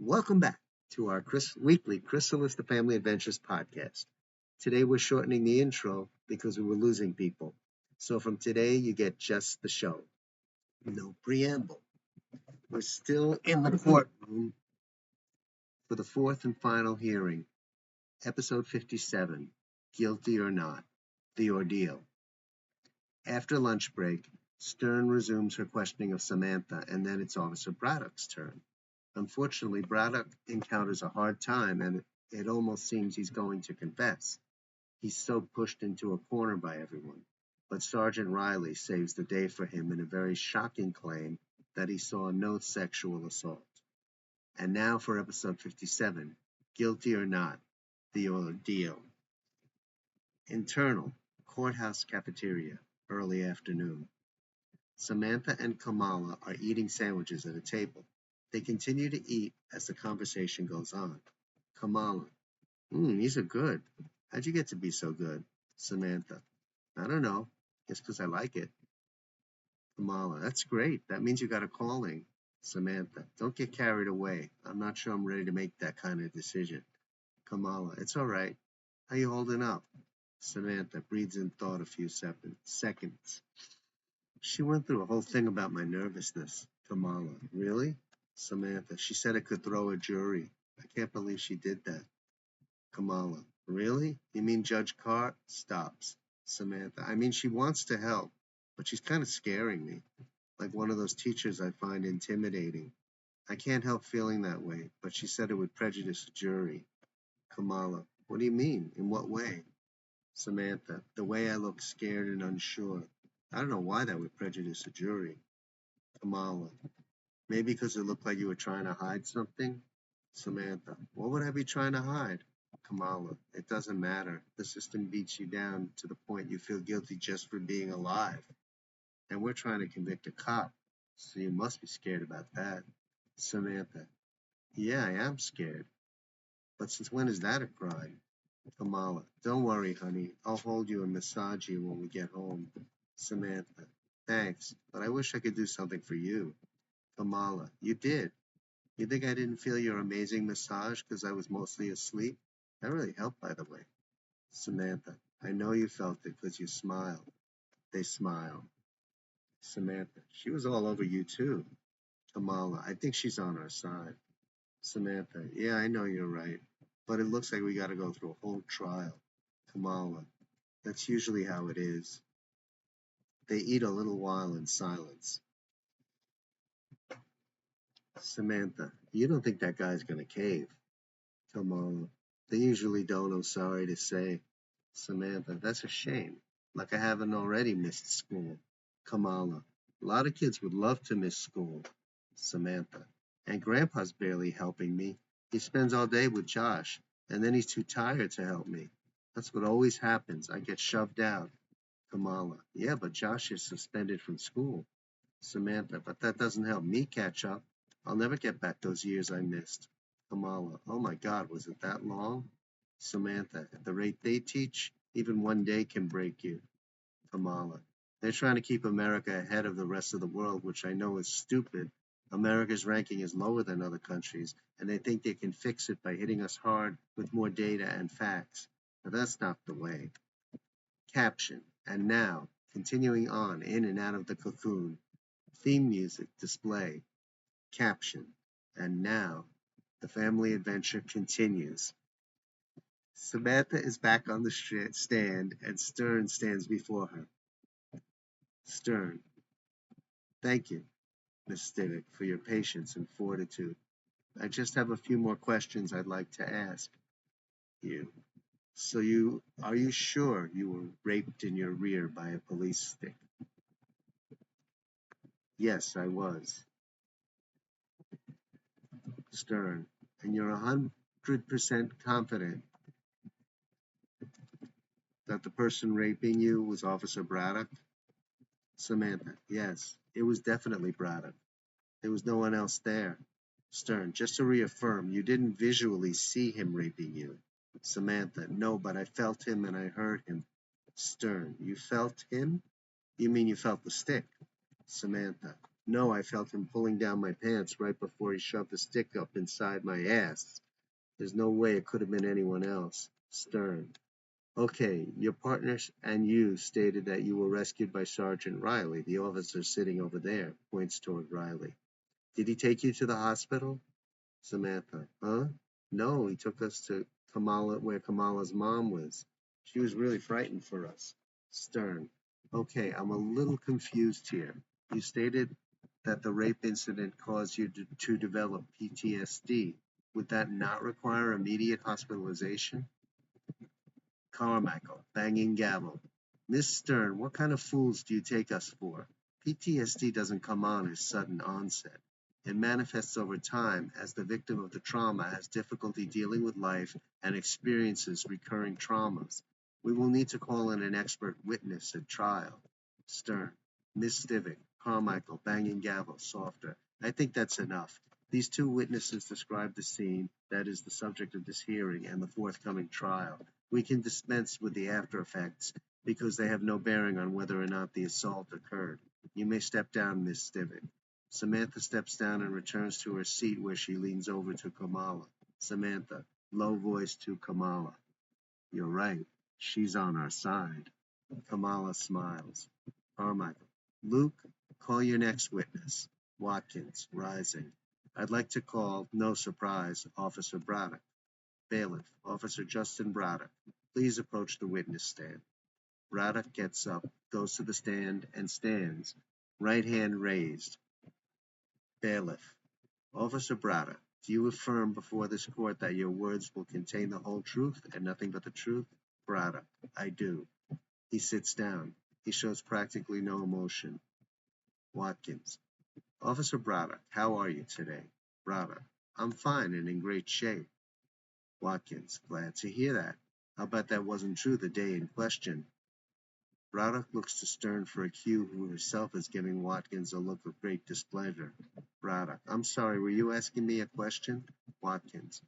Welcome back to our weekly Chrysalis the Family Adventures podcast. Today we're shortening the intro because we were losing people. So from today you get just the show. No preamble. We're still in the courtroom for the fourth and final hearing, episode 57, Guilty or Not, The Ordeal. After lunch break, Stern resumes her questioning of Samantha, and then it's Officer Bradock's turn. Unfortunately, Braddock encounters a hard time, and it almost seems he's going to confess. He's so pushed into a corner by everyone. But Sergeant Riley saves the day for him in a very shocking claim that he saw no sexual assault. And now for episode 57, Guilty or Not, The Ordeal. Internal, courthouse cafeteria, early afternoon. Samantha and Kamala are eating sandwiches at a table. They continue to eat as the conversation goes on. Kamala, these are good. How'd you get to be so good? Samantha, I don't know. Guess because I like it. Kamala, that's great. That means you got a calling. Samantha, don't get carried away. I'm not sure I'm ready to make that kind of decision. Kamala, it's all right. How you holding up? Samantha breathes in thought a few seconds. She went through a whole thing about my nervousness. Kamala, really? Samantha, she said it could throw a jury. I can't believe she did that. Kamala, really? You mean Judge Carr? Stops. Samantha, I mean she wants to help, but she's kind of scaring me. Like one of those teachers I find intimidating. I can't help feeling that way, but she said it would prejudice a jury. Kamala, what do you mean? In what way? Samantha, the way I look scared and unsure. I don't know why that would prejudice a jury. Kamala, maybe because it looked like you were trying to hide something? Samantha, what would I be trying to hide? Kamala, it doesn't matter. The system beats you down to the point you feel guilty just for being alive. And we're trying to convict a cop, so you must be scared about that. Samantha, yeah, I am scared. But since when is that a crime? Kamala, don't worry, honey. I'll hold you and massage you when we get home. Samantha, thanks, but I wish I could do something for you. Kamala, you did. You think I didn't feel your amazing massage because I was mostly asleep? That really helped, by the way. Samantha, I know you felt it because you smiled. They smile. Samantha, she was all over you too. Kamala, I think she's on our side. Samantha, yeah, I know you're right. But it looks like we got to go through a whole trial. Kamala, that's usually how it is. They eat a little while in silence. Samantha, you don't think that guy's going to cave? Kamala, they usually don't, I'm sorry to say. Samantha, that's a shame. Like I haven't already missed school. Kamala, a lot of kids would love to miss school. Samantha, and Grandpa's barely helping me. He spends all day with Josh, and then he's too tired to help me. That's what always happens. I get shoved out. Kamala, yeah, but Josh is suspended from school. Samantha, but that doesn't help me catch up. I'll never get back those years I missed. Kamala, oh my God, was it that long? Samantha, at the rate they teach, even one day can break you. Kamala, they're trying to keep America ahead of the rest of the world, which I know is stupid. America's ranking is lower than other countries, and they think they can fix it by hitting us hard with more data and facts. But that's not the way. Caption, and now, continuing on in and out of the cocoon, theme music display, caption, and now, the family adventure continues. Samantha is back on the stand, and Stern stands before her. Stern, thank you, Miss Stivick, for your patience and fortitude. I just have a few more questions I'd like to ask you. So are you sure you were raped in your rear by a police stick? Yes, I was. Stern, and you're 100% confident that the person raping you was Officer Braddock? Samantha, yes, it was definitely Braddock. There was no one else there. Stern, just to reaffirm, you didn't visually see him raping you. Samantha, no, but I felt him and I heard him. Stern, you felt him? You mean you felt the stick? Samantha, No, I felt him pulling down my pants right before he shoved the stick up inside my ass. There's no way it could have been anyone else. Stern. Okay, your partner and you stated that you were rescued by Sergeant Riley, the officer sitting over there, points toward Riley. Did he take you to the hospital? Samantha. Huh? No, he took us to Kamala, where Kamala's mom was. She was really frightened for us. Stern. Okay, I'm a little confused here. You stated that the rape incident caused you to develop PTSD. Would that not require immediate hospitalization? Carmichael, banging gavel. Miss Stern, what kind of fools do you take us for? PTSD doesn't come on as sudden onset. It manifests over time as the victim of the trauma has difficulty dealing with life and experiences recurring traumas. We will need to call in an expert witness at trial. Stern, Miss Stivic, Carmichael, banging gavel, softer. I think that's enough. These two witnesses described the scene that is the subject of this hearing and the forthcoming trial. We can dispense with the after effects because they have no bearing on whether or not the assault occurred. You may step down, Miss Stivic. Samantha steps down and returns to her seat where she leans over to Kamala. Samantha, low voice to Kamala. You're right. She's on our side. Kamala smiles. Carmichael. Luke, call your next witness. Watkins, rising. I'd like to call, no surprise, Officer Bradock. Bailiff, Officer Justin Bradock. Please approach the witness stand. Bradock gets up, goes to the stand, and stands, right hand raised. Bailiff, Officer Bradock, do you affirm before this court that your words will contain the whole truth and nothing but the truth? Bradock, I do. He sits down. He shows practically no emotion. Watkins, Officer Bradock, how are you today? Bradock, I'm fine and in great shape. Watkins, glad to hear that. I'll bet that wasn't true the day in question. Bradock looks to Stern for a cue, who herself is giving Watkins a look of great displeasure. Bradock, I'm sorry, were you asking me a question? Watkins,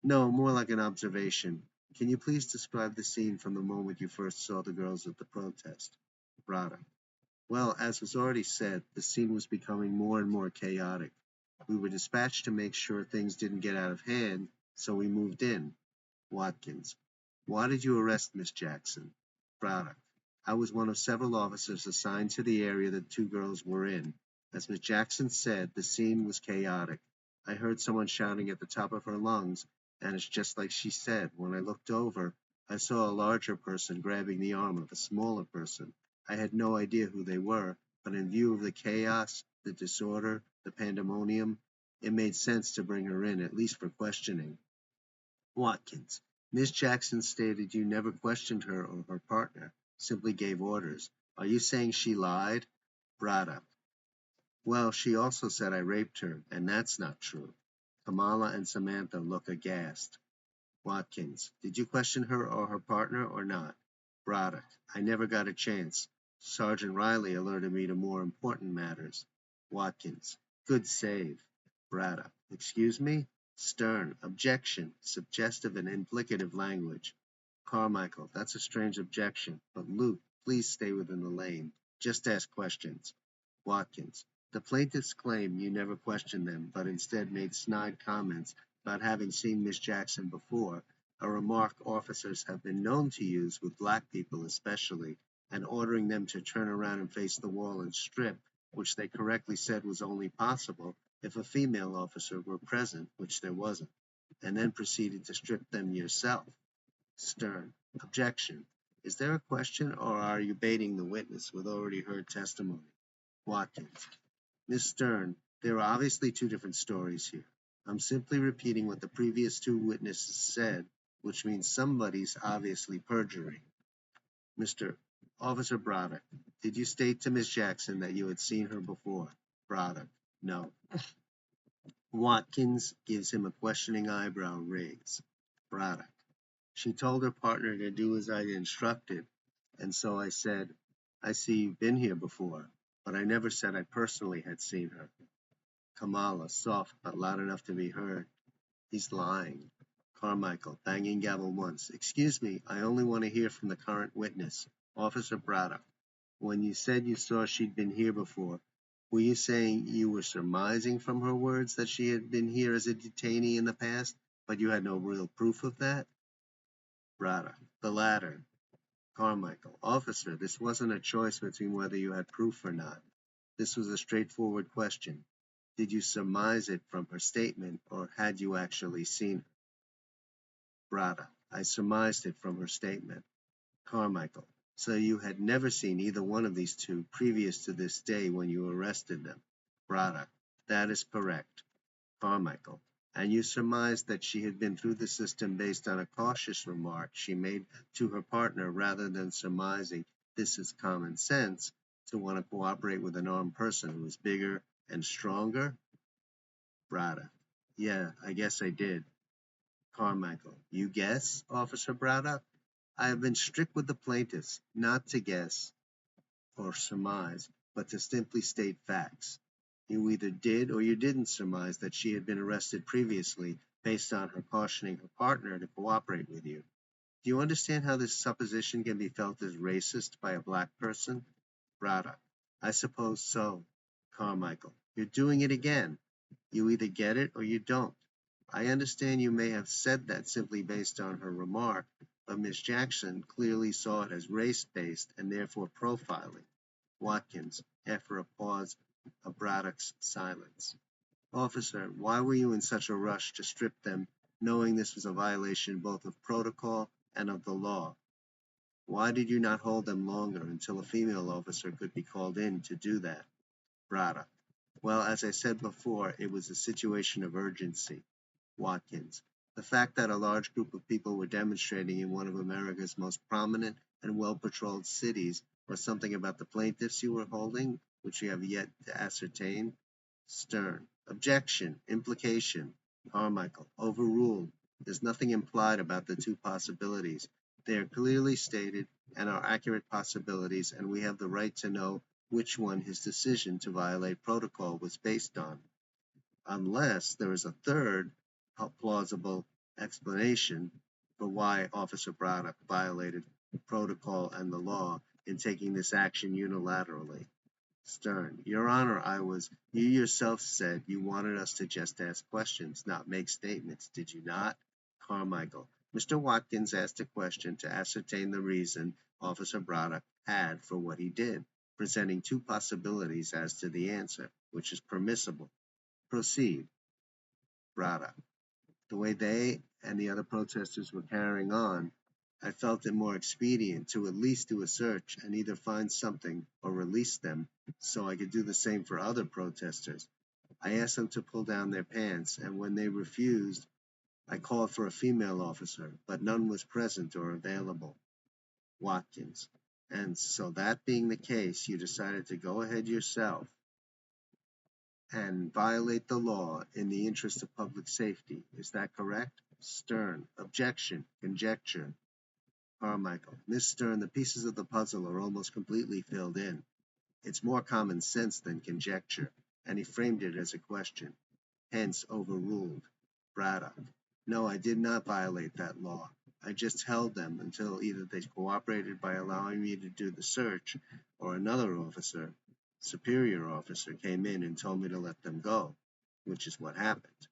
no, more like an observation. Can you please describe the scene from the moment you first saw the girls at the protest? Bradock, well, as was already said, the scene was becoming more and more chaotic. We were dispatched to make sure things didn't get out of hand, so we moved in. Watkins, why did you arrest Miss Jackson? Bradock, I was one of several officers assigned to the area the two girls were in. As Miss Jackson said, the scene was chaotic. I heard someone shouting at the top of her lungs, and it's just like she said. When I looked over, I saw a larger person grabbing the arm of a smaller person. I had no idea who they were, but in view of the chaos, the disorder, the pandemonium, it made sense to bring her in, at least for questioning. Watkins, Miss Jackson stated you never questioned her or her partner, simply gave orders. Are you saying she lied? Bradock, well, she also said I raped her, and that's not true. Kamala and Samantha look aghast. Watkins, did you question her or her partner or not? Bradock, I never got a chance. Sergeant Riley alerted me to more important matters. Watkins, good save. Bradock, excuse me? Stern, objection, suggestive and implicative language. Carmichael, that's a strange objection, but Luke, please stay within the lane. Just ask questions. Watkins, the plaintiffs claim you never questioned them, but instead made snide comments about having seen Miss Jackson before, a remark officers have been known to use with black people especially, and ordering them to turn around and face the wall and strip, which they correctly said was only possible if a female officer were present, which there wasn't, and then proceeded to strip them yourself. Stern, objection. Is there a question, or are you baiting the witness with already heard testimony? Watkins, Miss Stern, there are obviously two different stories here. I'm simply repeating what the previous two witnesses said, which means somebody's obviously perjuring. Mr. Officer Bradock, did you state to Miss Jackson that you had seen her before? Bradock, no. Watkins gives him a questioning eyebrow raise. Bradock, she told her partner to do as I instructed, and so I said, I see you've been here before, but I never said I personally had seen her. Kamala, soft but loud enough to be heard. He's lying. Carmichael, banging gavel once. Excuse me, I only want to hear from the current witness, Officer Bradock. When you said you saw she'd been here before, Were you saying you were surmising from her words that she had been here as a detainee in the past, but you had no real proof of that? Bradock. The latter. Carmichael. Officer, this wasn't a choice between whether you had proof or not. This was a straightforward question. Did you surmise it from her statement, or had you actually seen her? Bradock. I surmised it from her statement. Carmichael. So you had never seen either one of these two previous to this day when you arrested them? Bradock. That is correct. Carmichael. And you surmised that she had been through the system based on a cautious remark she made to her partner rather than surmising this is common sense to want to cooperate with an armed person who is bigger and stronger? Bradock. Yeah, I guess I did. Carmichael. You guess, Officer Bradock? I have been strict with the plaintiffs not to guess or surmise, but to simply state facts. You either did or you didn't surmise that she had been arrested previously based on her cautioning her partner to cooperate with you. Do you understand how this supposition can be felt as racist by a black person? Bradock. I suppose so. Carmichael. You're doing it again. You either get it or you don't. I understand you may have said that simply based on her remark, but Miss Jackson clearly saw it as race-based and therefore profiling. Watkins, after a pause of Braddock's silence. Officer, why were you in such a rush to strip them, knowing this was a violation both of protocol and of the law? Why did you not hold them longer until a female officer could be called in to do that? Braddock. Well, as I said before, it was a situation of urgency. Watkins. The fact that a large group of people were demonstrating in one of America's most prominent and well-patrolled cities was something about the plaintiffs you were holding, which you have yet to ascertain? Stern. Objection. Implication. Carmichael. Overruled. There's nothing implied about the two possibilities. They are clearly stated and are accurate possibilities, and we have the right to know which one his decision to violate protocol was based on. Unless there is a third plausible explanation for why Officer Bradock violated protocol and the law in taking this action unilaterally. Stern. Your Honor, you yourself said you wanted us to just ask questions, not make statements, did you not? Carmichael. Mr. Watkins asked a question to ascertain the reason Officer Bradock had for what he did, presenting two possibilities as to the answer, which is permissible. Proceed. Bradock. The way they and the other protesters were carrying on, I felt it more expedient to at least do a search and either find something or release them so I could do the same for other protesters. I asked them to pull down their pants, and when they refused, I called for a female officer, but none was present or available. Watkins. And so that being the case, you decided to go ahead yourself and violate the law in the interest of public safety. Is that correct? Stern. Objection. Conjecture. Carmichael. Miss Stern, the pieces of the puzzle are almost completely filled in. It's more common sense than conjecture, and he framed it as a question. Hence overruled. Braddock. No, I did not violate that law. I just held them until either they cooperated by allowing me to do the search, or another officer, superior officer, came in and told me to let them go, which is what happened.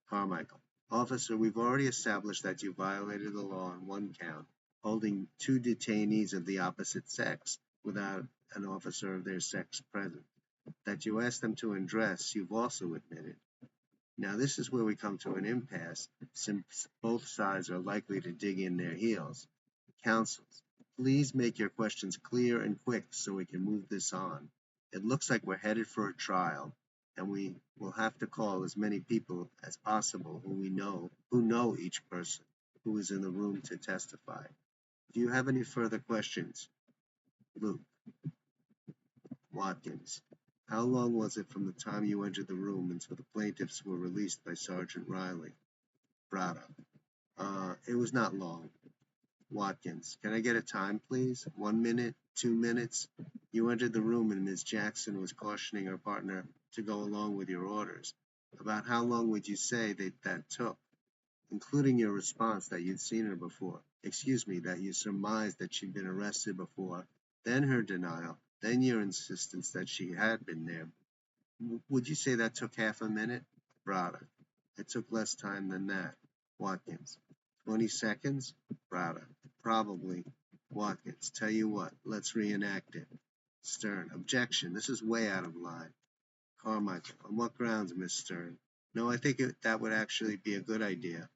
Carmichael. Officer, we've already established that you violated the law on one count, holding two detainees of the opposite sex without an officer of their sex present. That you asked them to undress, you've also admitted. Now this is where we come to an impasse, since both sides are likely to dig in their heels. Counsels, please make your questions clear and quick so we can move this on. It looks like we're headed for a trial, and we will have to call as many people as possible who know each person who is in the room to testify. Do you have any further questions? Luke. Watkins. How long was it from the time you entered the room until the plaintiffs were released by Sergeant Riley? Bradock. It was not long. Watkins. Can I get a time, please? 1 minute? 2 minutes? You entered the room and Ms. Jackson was cautioning her partner to go along with your orders. About how long would you say that took? Including your response that you'd seen her before. That you surmised that she'd been arrested before, then her denial, then your insistence that she had been there Would you say that took half a minute? Bradock. It took less time than that. Watkins. 20 seconds? Bradock. Probably. Watkins. Tell you what, let's reenact it. Stern. Objection. This is way out of line. Carmichael. On what grounds, Miss Stern? No, I think that would actually be a good idea.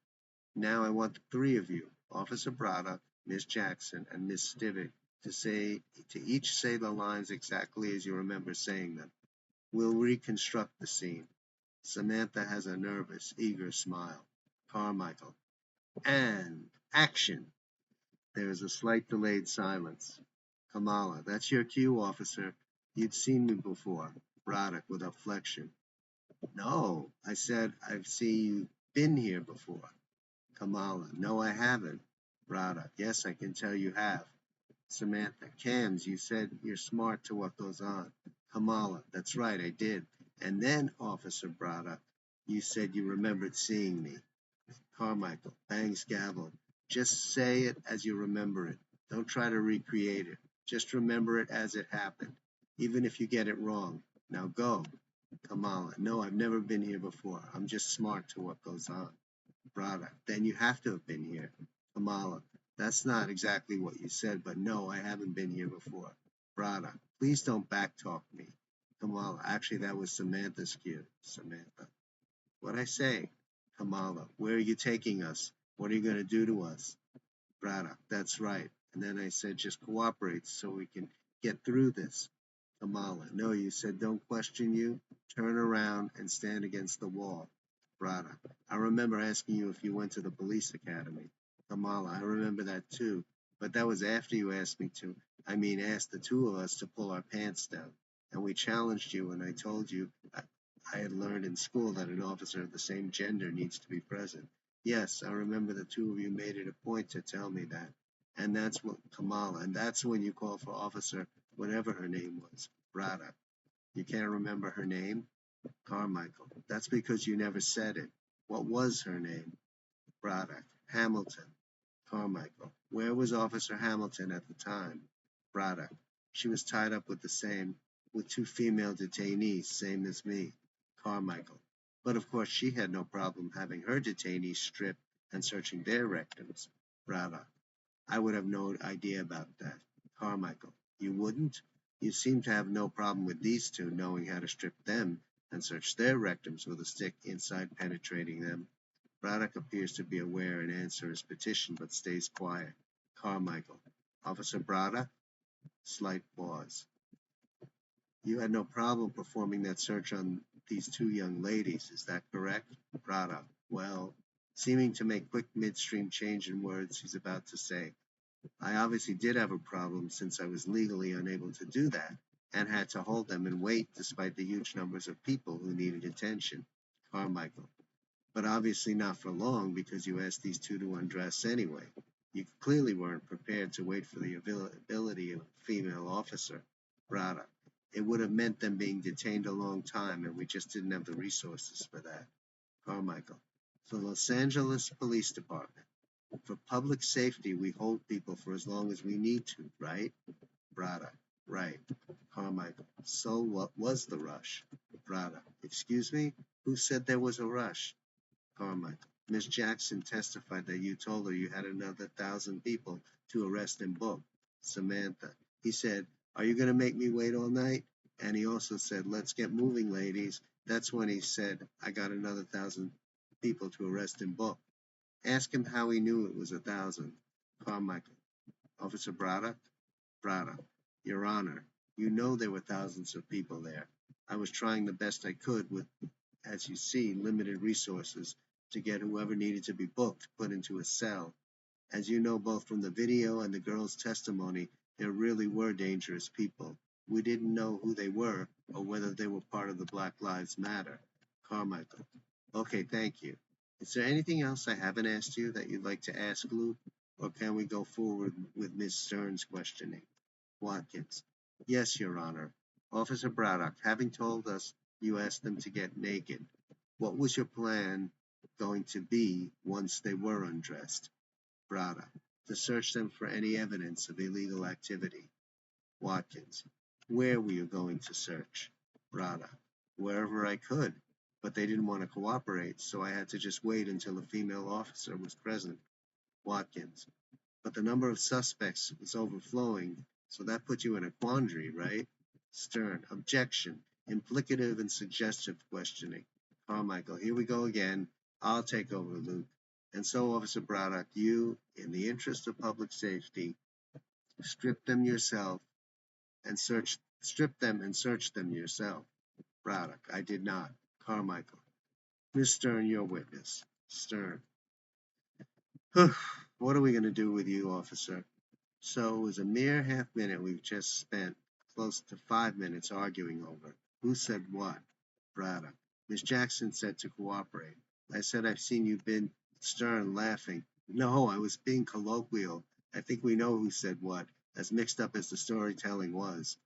Now I want the three of you, Officer Bradock, Miss Jackson, and Miss Stivick, to each say the lines exactly as you remember saying them. We'll reconstruct the scene. Samantha has a nervous, eager smile. Carmichael. And action. There is a slight delayed silence. Kamala. That's your cue, officer. You'd seen me before. Braddock with afflection. No, I said I've seen you been here before. Kamala. No, I haven't. Braddock. Yes, I can tell you have. Samantha. Cams, you said you're smart to what goes on. Kamala. That's right, I did. And then, Officer Braddock, you said you remembered seeing me. Carmichael. Bangs gavel. Just say it as you remember it. Don't try to recreate it. Just remember it as it happened, even if you get it wrong. Now go. Kamala. No, I've never been here before. I'm just smart to what goes on. Braddock. Then you have to have been here. Kamala. That's not exactly what you said, but no, I haven't been here before. Braddock. Please don't backtalk me. Kamala. Actually, that was Samantha's cue. Samantha. What'd I say? Kamala. Where are you taking us? What are you going to do to us? Braddock. That's right. And then I said, just cooperate so we can get through this. Kamala. No, you said don't question you. Turn around and stand against the wall. Braddock. I remember asking you if you went to the police academy. Kamala. I remember that too. But that was after you asked me to. Asked the two of us to pull our pants down. And we challenged you, and I told you I had learned in school that an officer of the same gender needs to be present. Yes, I remember the two of you made it a point to tell me that. And that's what Kamala, and that's when you called for Officer, whatever her name was, Braddock. You can't remember her name? Carmichael. That's because you never said it. What was her name? Braddock. Hamilton. Carmichael. Where was Officer Hamilton at the time? Braddock. She was tied up with two female detainees, same as me. Carmichael. But of course she had no problem having her detainees stripped and searching their rectums. Braddock. I would have no idea about that. Carmichael. You wouldn't? You seem to have no problem with these two knowing how to strip them and search their rectums with a stick inside penetrating them. Braddock appears to be aware and answers his petition, but stays quiet. Carmichael. Officer Braddock? Slight pause. You had no problem performing that search on these two young ladies, is that correct? Braddock. Well, seeming to make quick midstream change in words he's about to say. I obviously did have a problem since I was legally unable to do that and had to hold them and wait despite the huge numbers of people who needed attention. Carmichael. But obviously not for long because you asked these two to undress anyway. You clearly weren't prepared to wait for the availability of a female officer. Braddock. It would have meant them being detained a long time and we just didn't have the resources for that. Carmichael. The Los Angeles Police Department. For public safety, we hold people for as long as we need to, right? Braddock. Right. Carmichael. So what was the rush? Braddock. Excuse me? Who said there was a rush? Carmichael. Miss Jackson testified that you told her you had another 1,000 people to arrest and book. Samantha. He said, are you going to make me wait all night? And he also said, let's get moving, ladies. That's when he said, I got another 1,000 people to arrest and book. Ask him how he knew it was 1,000. Carmichael. Officer Bradock? Bradock. Your Honor, you know there were thousands of people there. I was trying the best I could with, as you see, limited resources to get whoever needed to be booked put into a cell. As you know both from the video and the girl's testimony, there really were dangerous people. We didn't know who they were or whether they were part of the Black Lives Matter. Carmichael. Okay, thank you. Is there anything else I haven't asked you that you'd like to ask, Luke? Or can we go forward with Ms. Stern's questioning? Watkins. Yes, Your Honor. Officer Braddock, having told us you asked them to get naked, what was your plan going to be once they were undressed? Braddock. To search them for any evidence of illegal activity. Watkins. Where were you going to search? Braddock. wherever I could, but they didn't want to cooperate, so I had to just wait until a female officer was present. Watkins. But the number of suspects was overflowing, so that put you in a quandary, right? Stern. Objection. Implicative and suggestive questioning. Carmichael. Here we go again. I'll take over, Luke. And so, Officer Bradock, you, in the interest of public safety, strip them and search them yourself. Bradock. I did not. Carmichael. Miss Stern, your witness. Stern. What are we going to do with you, officer? So it was a mere half-minute we've just spent close to 5 minutes arguing over. Who said what? Braddock. Miss Jackson said to cooperate. I said I've seen you been stern, laughing. No, I was being colloquial. I think we know who said what, as mixed up as the storytelling was.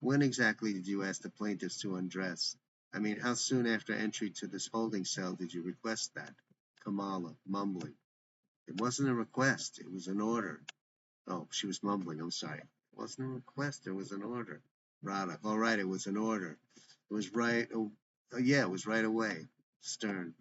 When exactly did you ask the plaintiffs to undress? I mean, how soon after entry to this holding cell did you request that? Kamala, mumbling. It wasn't a request, it was an order. Oh, she was mumbling. I'm sorry. It wasn't a request. It was an order. Braddock. All right, it was an order. It was right. Yeah, it was right away. Stern.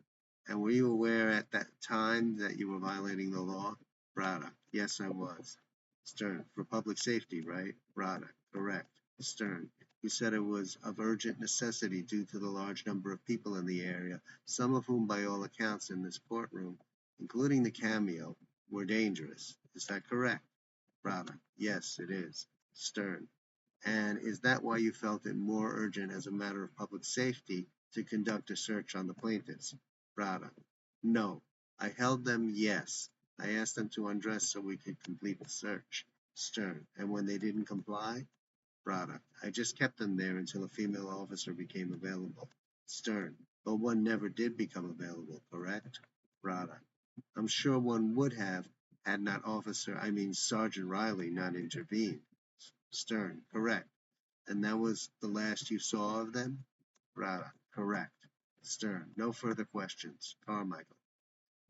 And were you aware at that time that you were violating the law? Braddock. Yes, I was. Stern. For public safety, right? Braddock. Correct. Stern. You said it was of urgent necessity due to the large number of people in the area, some of whom, by all accounts in this courtroom, including the cameo, were dangerous. Is that correct? Bradock. Yes, it is. Stern. And is that why you felt it more urgent as a matter of public safety to conduct a search on the plaintiffs? Bradock. No. I held them, yes. I asked them to undress so we could complete the search. Stern. And when they didn't comply? Bradock. I just kept them there until a female officer became available. Stern. But one never did become available, correct? Bradock. I'm sure one would have had not Sergeant Riley not intervened. Stern. Correct. And that was the last you saw of them? Braddock. Correct. Stern. No further questions. Carmichael.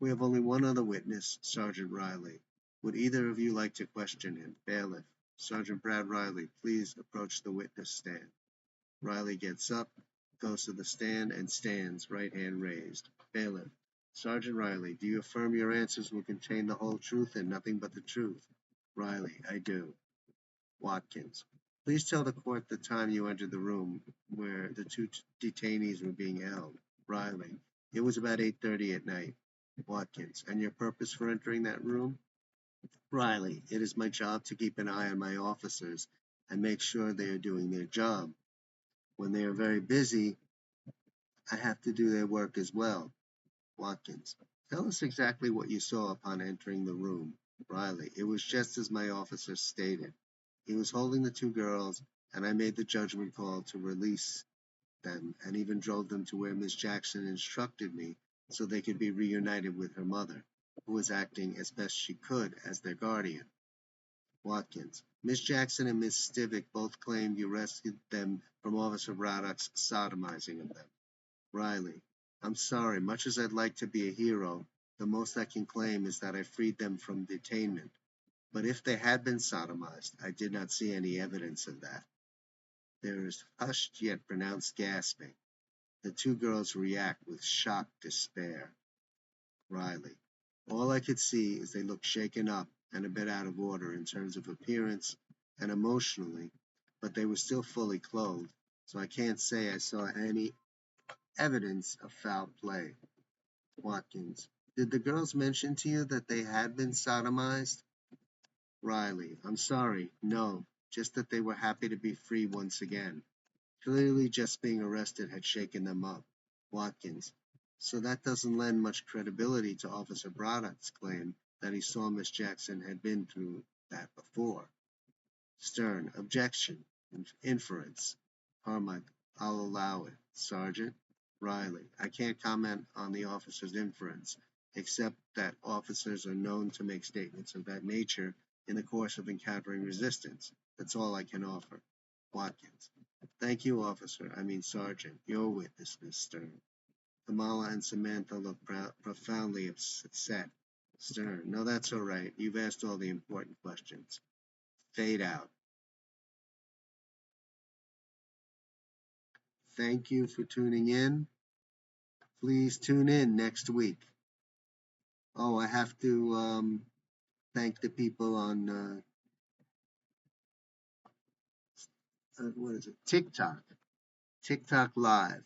We have only one other witness, Sergeant Riley. Would either of you like to question him? Bailiff. Sergeant Brad Riley, please approach the witness stand. Riley gets up, goes to the stand, and stands, right hand raised. Bailiff. Sergeant Riley, do you affirm your answers will contain the whole truth and nothing but the truth? Riley, I do. Watkins. Please tell the court the time you entered the room where the two detainees were being held. Riley. It was about 8:30 at night. Watkins. And your purpose for entering that room? Riley. It is my job to keep an eye on my officers and make sure they are doing their job. When they are very busy, I have to do their work as well. Watkins. Tell us exactly what you saw upon entering the room. Riley. It was just as my officer stated. He was holding the two girls, and I made the judgment call to release them and even drove them to where Miss Jackson instructed me so they could be reunited with her mother, who was acting as best she could as their guardian. Watkins. Miss Jackson and Miss Stivic both claimed you rescued them from Officer Bradock's sodomizing of them. Riley. I'm sorry, much as I'd like to be a hero, the most I can claim is that I freed them from detainment. But if they had been sodomized, I did not see any evidence of that. There is hushed yet pronounced gasping. The two girls react with shocked despair. Riley. All I could see is they looked shaken up and a bit out of order in terms of appearance and emotionally, but they were still fully clothed, so I can't say I saw any evidence of foul play. Watkins. Did the girls mention to you that they had been sodomized? Riley. I'm sorry, no, just that they were happy to be free once again. Clearly just being arrested had shaken them up. Watkins. So that doesn't lend much credibility to Officer Bradock's claim that he saw Miss Jackson had been through that before. Stern. Objection. Inference. Carmichael. I'll allow it. Sergeant. Riley. I can't comment on the officer's inference, except that officers are known to make statements of that nature in the course of encountering resistance. That's all I can offer. Watkins. Thank you, Sergeant. Your witness, Miss Stern. Kamala and Samantha look profoundly upset. Stern. No, that's all right. You've asked all the important questions. Fade out. Thank you for tuning in. Please tune in next week. Oh, I have to thank the people on what is it? TikTok Live.